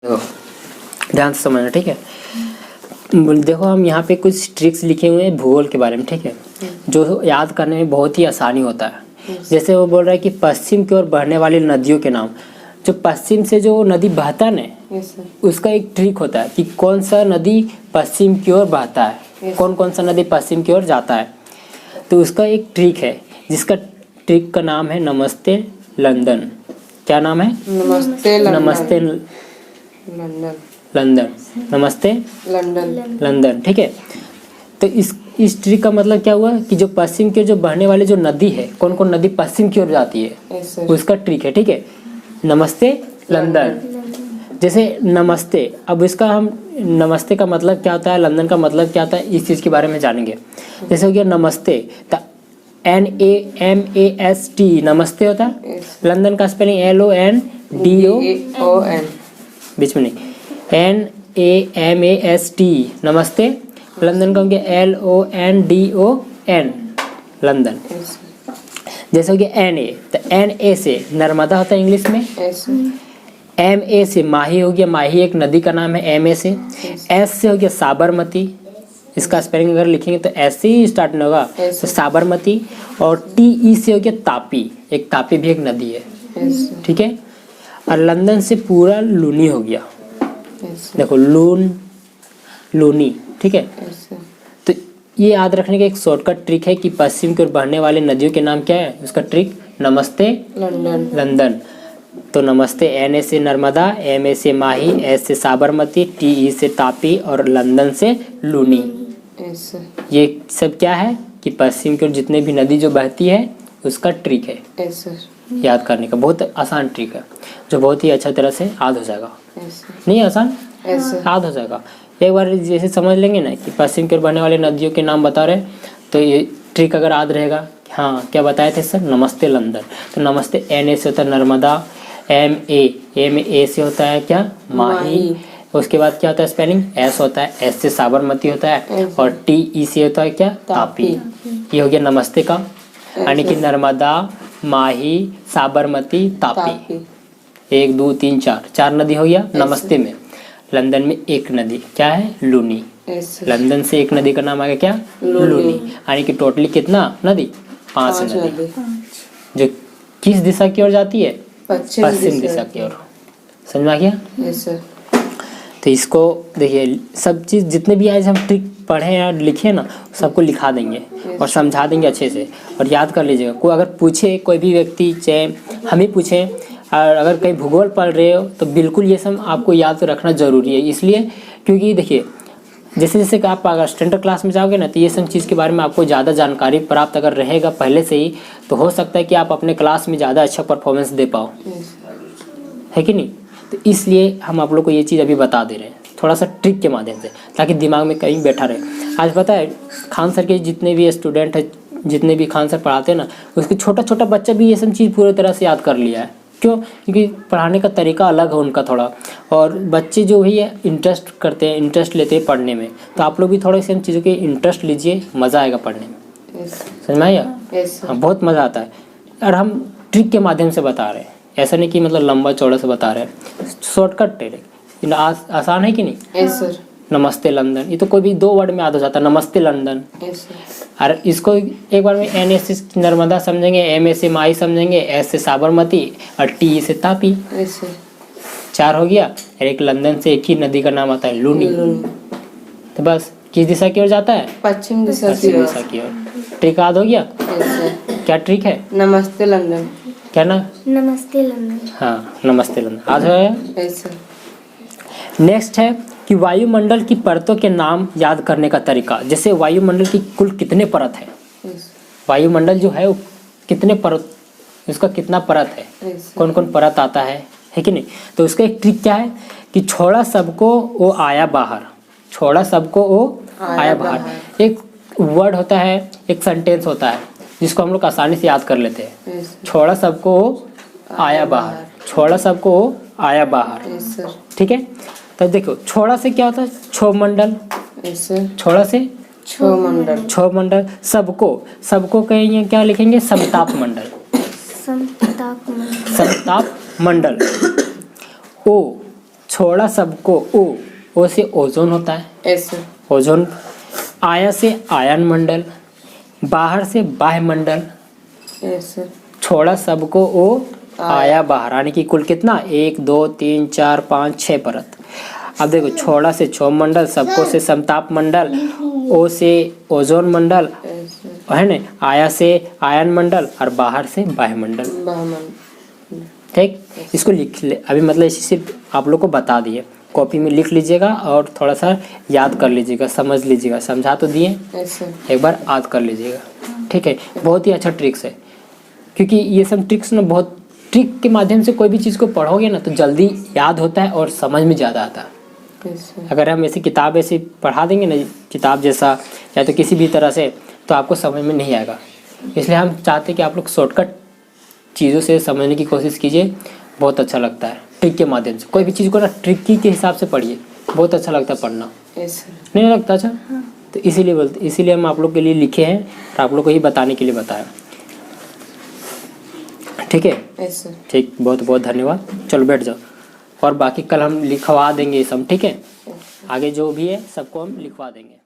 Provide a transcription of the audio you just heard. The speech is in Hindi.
देखो ध्यान से समझना, ठीक है। देखो हम यहाँ पे कुछ ट्रिक्स लिखे हुए हैं भूगोल के बारे में, ठीक है, जो याद करने में बहुत ही आसानी होता है। जैसे वो बोल रहा है कि पश्चिम की ओर बहने वाली नदियों के नाम। जो पश्चिम से जो नदी बहता है ना, उसका एक ट्रिक होता है कि कौन सा नदी पश्चिम की ओर बहता है, कौन कौन सा नदी पश्चिम की ओर जाता है। तो उसका एक ट्रिक है, जिसका ट्रिक का नाम है नमस्ते लंदन। क्या नाम है? नमस्ते नमस्ते लंदन। लंदन। नमस्ते लंदन। लंदन, ठीक है। तो इस ट्रिक का मतलब क्या हुआ कि जो पश्चिम की ओर जो बहने वाली जो नदी है, कौन कौन नदी पश्चिम की ओर जाती है, उसका ट्रिक है, ठीक है। नमस्ते लंदन। जैसे नमस्ते, अब इसका हम नमस्ते का मतलब क्या होता है, लंदन का मतलब क्या होता है, इस चीज़ के बारे में जानेंगे। जैसे हो गया नमस्ते, तो NAMAST नमस्ते होता है। लंदन का स्पेलिंग LONDON, बीच में नहीं, NAMAST नमस्ते। लंदन का हो गया LONDON लंदन। जैसे हो गया NA, तो NA से नर्मदा होता है इंग्लिश में। MA से माही हो गया, माही एक नदी का नाम है MA से। S से हो गया साबरमती, इसका स्पेलिंग अगर लिखेंगे तो S से ही स्टार्ट नहीं होगा, तो साबरमती। और TE से हो गया तापी, एक तापी भी एक नदी है, ठीक है। और लंदन से पूरा लूनी हो गया, देखो लूनी, ठीक है। तो ये याद रखने का एक शॉर्टकट ट्रिक है कि पश्चिम की ओर बहने वाली नदियों के नाम क्या है, उसका ट्रिक नमस्ते लंदन। तो नमस्ते NA से नर्मदा, MA से माही, S से साबरमती, TE से तापी और लंदन से लूनी। ये सब क्या है कि पश्चिम की ओर जितने भी नदी जो बहती है उसका ट्रिक है याद करने का। बहुत आसान ट्रिक है जो बहुत ही अच्छा तरह से याद हो जाएगा। नहीं आसान, याद हो जाएगा एक बार जैसे समझ लेंगे ना कि पश्चिम की ओर बहने वाली नदियों के नाम बता रहे, तो ये ट्रिक अगर याद रहेगा। हाँ, क्या बताए थे सर? नमस्ते लंदन। तो नमस्ते NA से होता है नर्मदा, MA से होता है क्या, माही। उसके बाद क्या होता है स्पेलिंग, S होता है, S से साबरमती होता है, और TE से होता है क्या, तापी। ये हो गया नमस्ते का, यानी कि नर्मदा, माही, साबरमती, तापी। 1 2 3 4 नदी हो गया नमस्ते में। लंदन में एक नदी क्या है, लूनी। लंदन से एक नदी का नाम आ गया क्या, लूनी। यानी कि टोटली कितना नदी, 5 नदी, जो किस दिशा की ओर जाती है, पश्चिम दिशा की ओर। समझ में आ गया? तो इसको देखिए, सब चीज़ जितने भी आज हम ट्रिक पढ़े या लिखे ना, सबको लिखा देंगे और समझा देंगे अच्छे से, और याद कर लीजिएगा। कोई अगर पूछे, कोई भी व्यक्ति, चाहे हम ही पूछें, और अगर कहीं भूगोल पढ़ रहे हो तो बिल्कुल ये सब आपको याद रखना ज़रूरी है। इसलिए क्योंकि देखिए, जैसे जैसे कि आप अगर स्टैंडर्ड क्लास में जाओगे ना, तो ये सब चीज़ के बारे में आपको ज़्यादा जानकारी प्राप्त अगर रहेगा पहले से ही, तो हो सकता है कि आप अपने क्लास में ज़्यादा अच्छा परफॉर्मेंस दे पाओ, है कि नहीं। तो इसलिए हम आप लोग को ये चीज़ अभी बता दे रहे हैं, थोड़ा सा ट्रिक के माध्यम से, ताकि दिमाग में कहीं बैठा रहे। आज पता है खान सर के जितने भी स्टूडेंट हैं, जितने भी खान सर पढ़ाते हैं ना, उसके छोटा छोटा बच्चा भी ये सब चीज़ पूरी तरह से याद कर लिया है। क्यों? क्योंकि पढ़ाने का तरीका अलग है उनका थोड़ा, और बच्चे जो भी है इंटरेस्ट करते हैं, इंटरेस्ट लेते हैं पढ़ने में। तो आप लोग भी थोड़ा इन चीज़ों के इंटरेस्ट लीजिए, मज़ा आएगा पढ़ने में। समझ में आया? हाँ, बहुत मज़ा आता है। और हम ट्रिक के माध्यम से बता रहे हैं, ऐसा नहीं कि मतलब लंबा चौड़ा से बता रहे हैं, शॉर्टकट ट्रिक। आसान है कि नहीं? नमस्ते लंदन, ये तो कोई भी 2 वर्ड में याद हो जाता है, नमस्ते लंदन। और इसको एक बार में NA से नर्मदा समझेंगे, MA से माही समझेंगे, S से साबरमती और TE से तापी। 4 हो गया। और एक लंदन से एक ही नदी का नाम आता है लूनी। तो बस किस दिशा की ओर जाता है, पश्चिम दिशा की ओर। ट्रिक याद हो गया? क्या ट्रिक है? नमस्ते लंदन। क्या ना, नमस्ते लंदन। हाँ, नमस्ते लंदन आज है। नेक्स्ट है कि वायुमंडल की परतों के नाम याद करने का तरीका। जैसे वायुमंडल की कुल कितने परत है, वायुमंडल जो है वो कितने परत, उसका कितना परत है, कौन कौन परत आता है कि नहीं। तो उसका एक ट्रिक क्या है कि छोड़ा सबको वो आया बाहर, छोड़ा सबको वो आया बाहर। एक वर्ड होता है, एक सेंटेंस होता है, जिसको हम लोग आसानी से याद कर लेते हैं। छोड़ा सबको वो आया बाहर, छोड़ा सबको वो आया बाहर, ठीक है। तो देखो, छोड़ा से क्या होता है, क्षोभमंडल। छोड़ा से क्षोभमंडल। सबको कहेंगे क्या लिखेंगे, समताप मंडल। समताप मंडल। ओ छोड़ा सबको ओ से ओजोन होता है, एस सर। ओजोन। आया से आयन मंडल, बाहर से बाह्य मंडल। S sir. छोड़ा सबको ओ, आया बाहर, यानी कि कुल कितना 1 2 3 4 5 6 परत। अब देखो छोड़ा से क्षोभ मंडल, सबको से समताप मंडल, ओ से ओजोन मंडल, एस सर। है ना, आया से आयन मंडल और बाहर से बाह्य मंडल। बामन। ठीक, इसको लिख ले अभी, मतलब इसी सिर्फ आप लोग को बता दिए, कॉपी में लिख लीजिएगा और थोड़ा सा याद कर लीजिएगा, समझ लीजिएगा, समझा तो दिए, एस सर। एक बार याद कर लीजिएगा। ठीक है, बहुत ही अच्छा ट्रिक्स है, क्योंकि ये सब ट्रिक्स ना, बहुत ट्रिक के माध्यम से कोई भी चीज़ को पढ़ोगे ना तो जल्दी याद होता है और समझ में ज़्यादा आता है। S sir. अगर हम ऐसी किताब ऐसी पढ़ा देंगे ना, किताब जैसा या तो किसी भी तरह से, तो आपको समझ में नहीं आएगा। इसलिए हम चाहते हैं कि आप लोग शॉर्टकट चीज़ों से समझने की कोशिश कीजिए, बहुत अच्छा लगता है ट्रिक के माध्यम से। कोई भी चीज़ को ना ट्रिक के हिसाब से पढ़िए, बहुत अच्छा लगता है पढ़ना, एस सर। नहीं लगता? अच्छा, तो इसीलिए हम आप लोग के लिए लिखे हैं और आप लोग को ही बताने के लिए बताया। ठीक है, एस सर। ठीक, बहुत बहुत धन्यवाद। चलो बैठ जाओ, और बाकी कल हम लिखवा देंगे ये सब। ठीक है, आगे जो भी है सबको हम लिखवा देंगे।